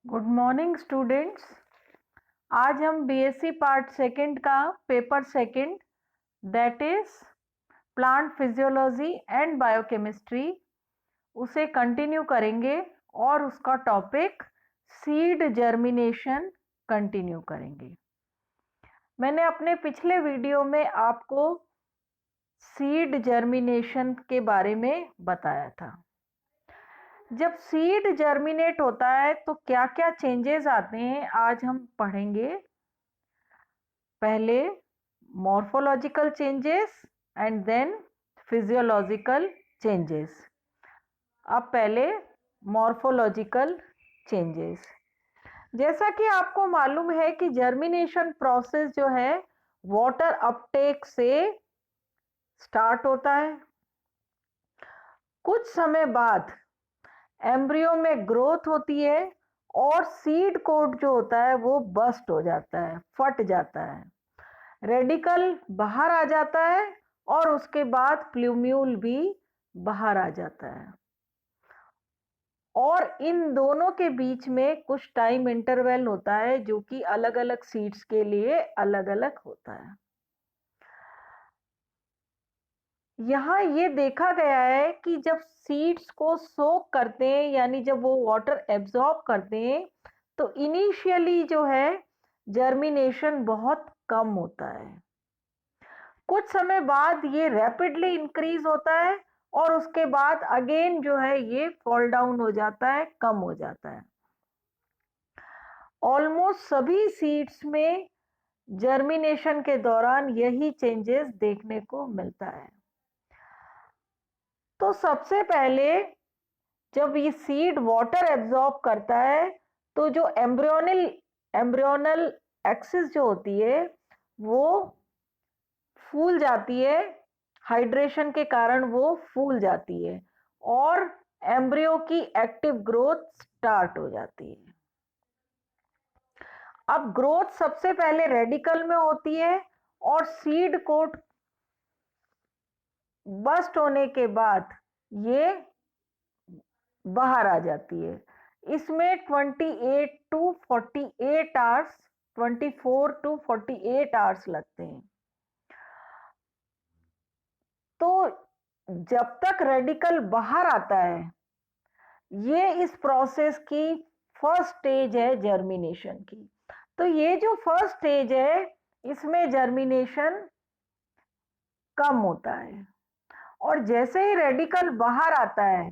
Good morning students. आज हम BSc part second का paper second that is plant physiology and biochemistry उसे continue करेंगे और उसका टॉपिक सीड जर्मिनेशन कंटिन्यू करेंगे। मैंने अपने पिछले वीडियो में आपको सीड जर्मिनेशन के बारे में बताया था। जब सीड जर्मिनेट होता है तो क्या क्या चेंजेस आते हैं आज हम पढ़ेंगे। पहले morphological changes and then physiological changes. अब पहले मॉर्फोलॉजिकल चेंजेस। जैसा कि आपको मालूम है कि जर्मिनेशन प्रोसेस जो है वाटर अपटेक से स्टार्ट होता है। कुछ समय बाद एम्ब्रियो में ग्रोथ होती है और सीड कोट जो होता है वो बस्ट हो जाता है, फट जाता है, रेडिकल बाहर आ जाता है और उसके बाद प्लूम्यूल भी बाहर आ जाता है। और इन दोनों के बीच में कुछ टाइम इंटरवल होता है जो कि अलग अलग सीड्स के लिए अलग अलग होता है। यहाँ ये देखा गया है कि जब सीड्स को सोक करते हैं यानी जब वो वाटर एब्जॉर्ब करते हैं तो इनिशियली जो है जर्मिनेशन बहुत कम होता है। कुछ समय बाद ये रैपिडली इंक्रीज होता है और उसके बाद अगेन जो है ये फॉल डाउन हो जाता है, कम हो जाता है। ऑलमोस्ट सभी सीड्स में जर्मिनेशन के दौरान यही चेंजेस देखने को मिलता है। तो सबसे पहले जब ये सीड वाटर एब्जॉर्ब करता है तो जो एम्ब्रियोनल एक्सिस जो होती है वो फूल जाती है, हाइड्रेशन के कारण वो फूल जाती है और एम्ब्रियो की एक्टिव ग्रोथ स्टार्ट हो जाती है। अब ग्रोथ सबसे पहले रेडिकल में होती है और सीड कोट बस्ट होने के बाद ये बाहर आ जाती है। इसमें 28 टू 48 आवर्स 24 टू 48 आवर्स लगते हैं। तो जब तक रेडिकल बाहर आता है ये इस प्रोसेस की फर्स्ट स्टेज है जर्मिनेशन की। तो ये जो फर्स्ट स्टेज है इसमें जर्मिनेशन कम होता है और जैसे ही रेडिकल बाहर आता है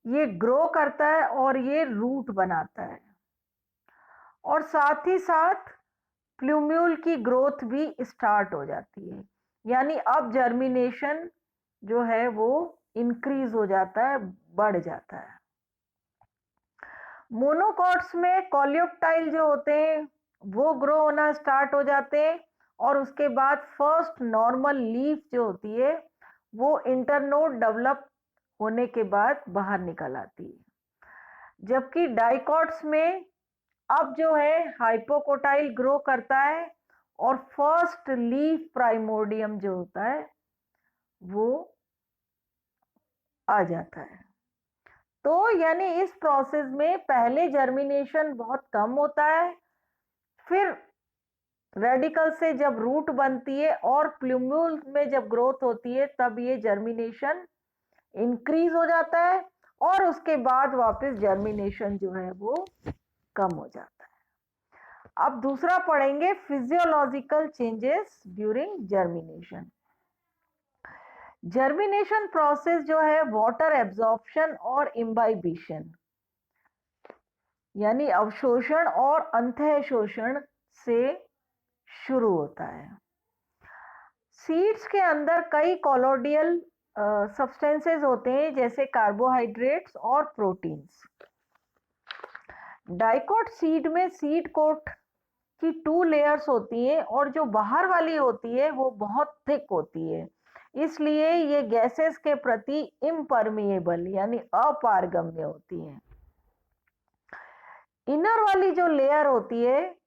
ये ग्रो करता है और ये रूट बनाता है और साथ ही साथ प्लूम्यूल की ग्रोथ भी स्टार्ट हो जाती है। यानी अब जर्मिनेशन जो है वो इंक्रीज हो जाता है, बढ़ जाता है। मोनोकॉट्स में कॉलियोप्टाइल जो होते हैं वो ग्रो होना स्टार्ट हो जाते हैं और उसके बाद फर्स्ट नॉर्मल लीफ जो होती है वो इंटरनोड डेवलप होने के बाद बाहर निकल आती है। जबकि डाइकॉट्स में अब जो है हाइपोकोटाइल ग्रो करता है और फर्स्ट लीफ प्राइमोर्डियम जो होता है वो आ जाता है। तो यानी इस प्रोसेस में पहले जर्मिनेशन बहुत कम होता है, फिर रेडिकल से जब रूट बनती है और प्लूम्यूल में जब ग्रोथ होती है तब ये जर्मिनेशन इंक्रीज हो जाता है और उसके बाद वापस जर्मिनेशन जो है वो कम हो जाता है। अब दूसरा पढ़ेंगे physiological changes during germination. Germination process जो है वाटर एब्जॉर्प्शन और इम्बाइबिशन यानी अवशोषण और अंतः शोषण से शुरू होता है। सीड्स के अंदर कई कॉलोडियल सब्सटेंसेस होते हैं जैसे कार्बोहाइड्रेट्स और प्रोटीन्स। डाइकोट सीड में सीड कोट की 2 लेयर्स होती हैं और जो बाहर वाली होती है वो बहुत थिक होती है, इसलिए ये गैसेस के प्रति इम्परमिएबल यानी अपारगम्य होती है। इनर वाली जो लेयर होती है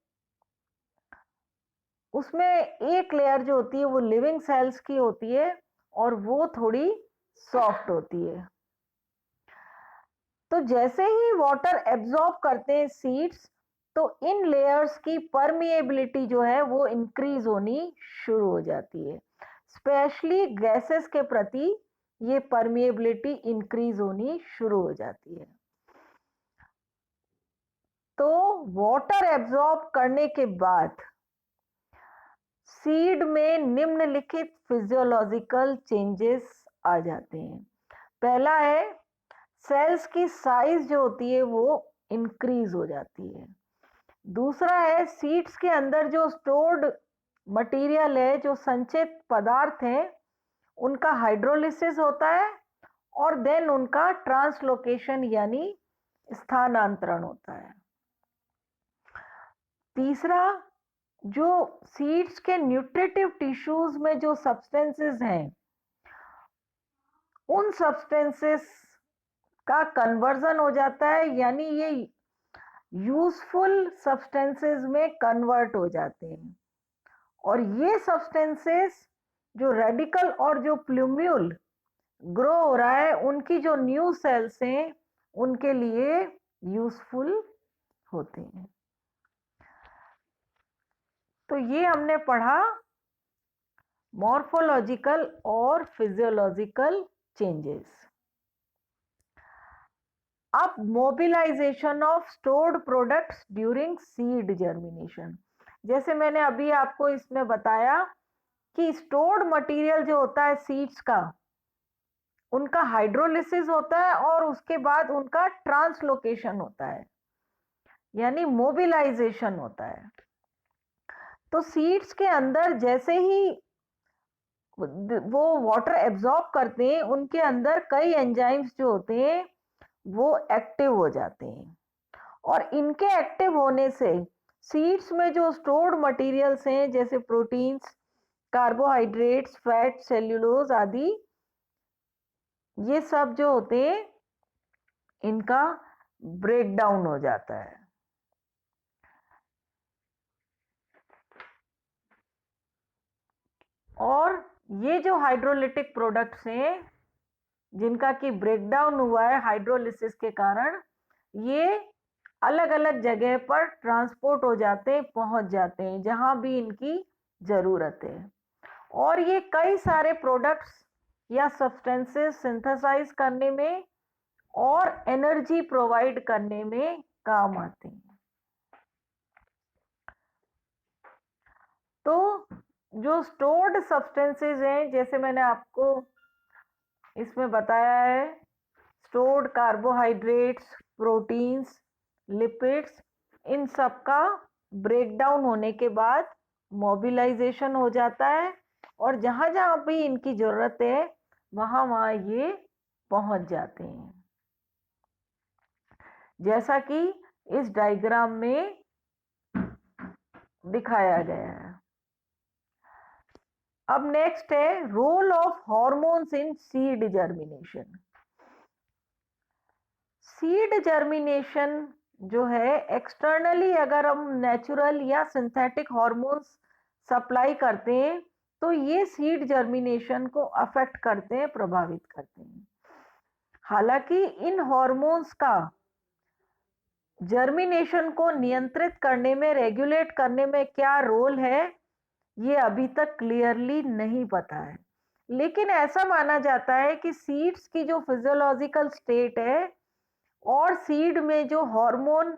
उसमें एक लेयर जो होती है वो लिविंग सेल्स की होती है और वो थोड़ी सॉफ्ट होती है। तो जैसे ही वाटर एब्जॉर्ब करते हैं सीड्स, तो इन लेयर्स की परमिएबिलिटी जो है वो इंक्रीज होनी शुरू हो जाती है। स्पेशली गैसेस के प्रति ये परमिएबिलिटी इंक्रीज होनी शुरू हो जाती है। तो वाटर एब्जॉर्ब करने के बाद सीड में निम्नलिखित फिजियोलॉजिकल चेंजेस आ जाते हैं। पहला है, सेल्स की साइज जो होती है वो इंक्रीज हो जाती है। दूसरा है, सीड्स के अंदर जो स्टोर्ड मटेरियल है, जो संचित पदार्थ है, उनका हाइड्रोलिसिस होता है और देन उनका ट्रांसलोकेशन यानी स्थानांतरण होता है। तीसरा, जो सीड्स के न्यूट्रिटिव टिश्यूज में जो सब्सटेंसेस हैं, उन सब्सटेंसेस का कन्वर्जन हो जाता है, यानी ये यूजफुल सब्सटेंसेस में कन्वर्ट हो जाते हैं। और ये सब्सटेंसेस जो रेडिकल और जो प्लूम्यूल ग्रो हो रहा है, उनकी जो न्यू सेल्स हैं उनके लिए यूजफुल होते हैं। तो ये हमने पढ़ा मॉर्फोलॉजिकल और फिजियोलॉजिकल चेंजेस। अब mobilisation of stored products during seed germination. जैसे मैंने अभी आपको इसमें बताया कि स्टोर्ड मटेरियल जो होता है सीड्स का, उनका हाइड्रोलिसिस होता है और उसके बाद उनका ट्रांसलोकेशन होता है, यानी मोबिलाइजेशन होता है। तो सीड्स के अंदर जैसे ही वो वाटर एब्जॉर्ब करते हैं, उनके अंदर कई एंजाइम्स जो होते हैं वो एक्टिव हो जाते हैं, और इनके एक्टिव होने से सीड्स में जो स्टोर्ड मटेरियल्स हैं, जैसे प्रोटीन्स, कार्बोहाइड्रेट्स, फैट, सेल्यूलोज आदि, ये सब जो होते हैं इनका ब्रेक डाउन हो जाता है। और ये जो हाइड्रोलिटिक प्रोडक्ट्स हैं जिनका कि ब्रेकडाउन हुआ है हाइड्रोलिसिस के कारण, ये अलग अलग जगह पर ट्रांसपोर्ट हो जाते हैं, पहुंच जाते हैं जहां भी इनकी जरूरत है, और ये कई सारे प्रोडक्ट्स या सब्सटेंसेस सिंथेसाइज करने में और एनर्जी प्रोवाइड करने में काम आते हैं। तो जो स्टोर्ड सब्सटेंसेस हैं, जैसे मैंने आपको इसमें बताया है, स्टोर्ड कार्बोहाइड्रेट्स, प्रोटीन्स, लिपिड्स, इन सब का ब्रेकडाउन होने के बाद मोबिलाइजेशन हो जाता है, और जहां जहां भी इनकी जरूरत है वहां वहां ये पहुंच जाते हैं, जैसा कि इस डायग्राम में दिखाया गया है। अब नेक्स्ट है role of hormones in seed germination. Seed germination जो है, एक्सटर्नली अगर हम नेचुरल या सिंथेटिक हॉर्मोन्स सप्लाई करते हैं तो ये सीड जर्मिनेशन को अफेक्ट करते हैं, प्रभावित करते हैं। हालांकि इन हॉर्मोन्स का जर्मिनेशन को नियंत्रित करने में, रेगुलेट करने में क्या रोल है, ये अभी तक क्लियरली नहीं पता है। लेकिन ऐसा माना जाता है कि सीड्स की जो फिजियोलॉजिकल स्टेट है और सीड में जो हार्मोन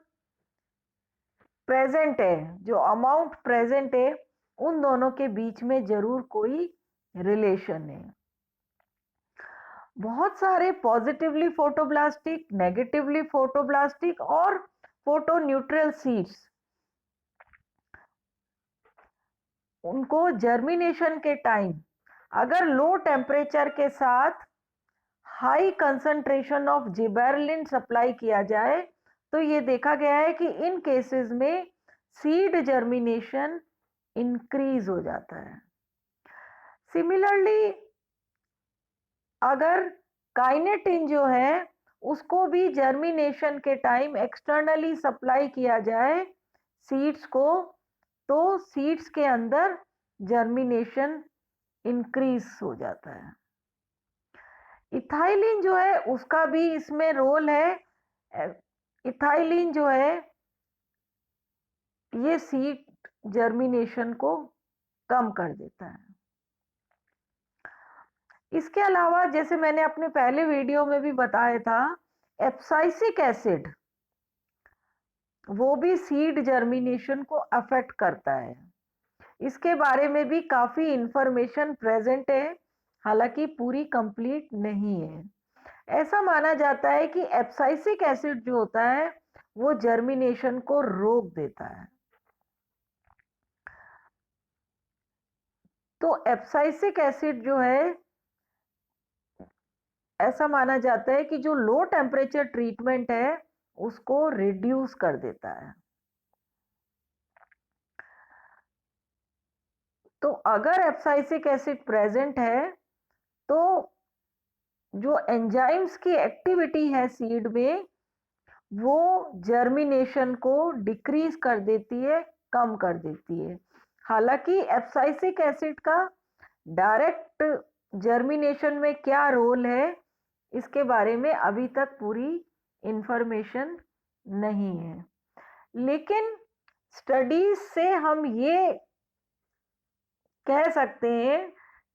प्रेजेंट है, जो अमाउंट प्रेजेंट है, उन दोनों के बीच में जरूर कोई रिलेशन है। बहुत सारे पॉजिटिवली फोटोब्लास्टिक, नेगेटिवली फोटोब्लास्टिक और फोटो न्यूट्रल सीड्स, उनको जर्मिनेशन के टाइम अगर लो टेम्परेचर के साथ हाई कंसंट्रेशन ऑफ जिबेरेलिन सप्लाई किया जाए तो ये देखा गया है कि इन केसेस में सीड जर्मिनेशन इंक्रीज हो जाता है। सिमिलरली अगर काइनेटिन जो है उसको भी जर्मिनेशन के टाइम एक्सटर्नली सप्लाई किया जाए सीड्स को, तो सीड्स के अंदर जर्मिनेशन इंक्रीज हो जाता है। इथाइलिन जो है उसका भी इसमें रोल है, इथाइलिन जो है ये सीड जर्मिनेशन को कम कर देता है। इसके अलावा जैसे मैंने अपने पहले वीडियो में भी बताया था, एब्साइसिक एसिड वो भी सीड जर्मिनेशन को अफेक्ट करता है। इसके बारे में भी काफी इंफॉर्मेशन प्रेजेंट है, हालांकि पूरी कंप्लीट नहीं है। ऐसा माना जाता है कि एब्साइसिक एसिड जो होता है वो जर्मिनेशन को रोक देता है। तो एब्साइसिक एसिड जो है, ऐसा माना जाता है कि जो लो टेम्परेचर ट्रीटमेंट है उसको रिड्यूस कर देता है। तो अगर एब्साइसिक एसिड प्रेजेंट है तो जो एंजाइम्स की एक्टिविटी है सीड में वो जर्मिनेशन को डिक्रीज कर देती है, कम कर देती है। हालांकि एब्साइसिक एसिड का डायरेक्ट जर्मिनेशन में क्या रोल है इसके बारे में अभी तक पूरी इंफॉर्मेशन नहीं है, लेकिन स्टडीज से हम ये कह सकते हैं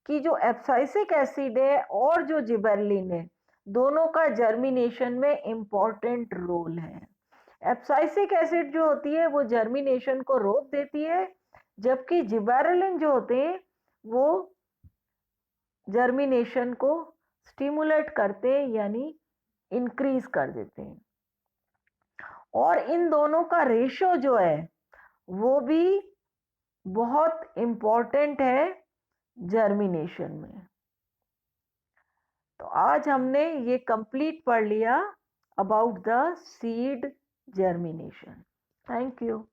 कि जो एब्साइसिक एसिड है और जो जिबेरेलिन है दोनों का जर्मिनेशन में इम्पॉर्टेंट रोल है। एब्साइसिक एसिड जो होती है वो जर्मिनेशन को रोक देती है, जबकि जिबेरेलिन जो होते हैं वो जर्मिनेशन को स्टिमुलेट करते हैं, यानी इंक्रीज कर देते हैं। और इन दोनों का रेशो जो है वो भी बहुत इम्पॉर्टेंट है जर्मिनेशन में। तो आज हमने ये कंप्लीट पढ़ लिया about the seed germination. Thank you.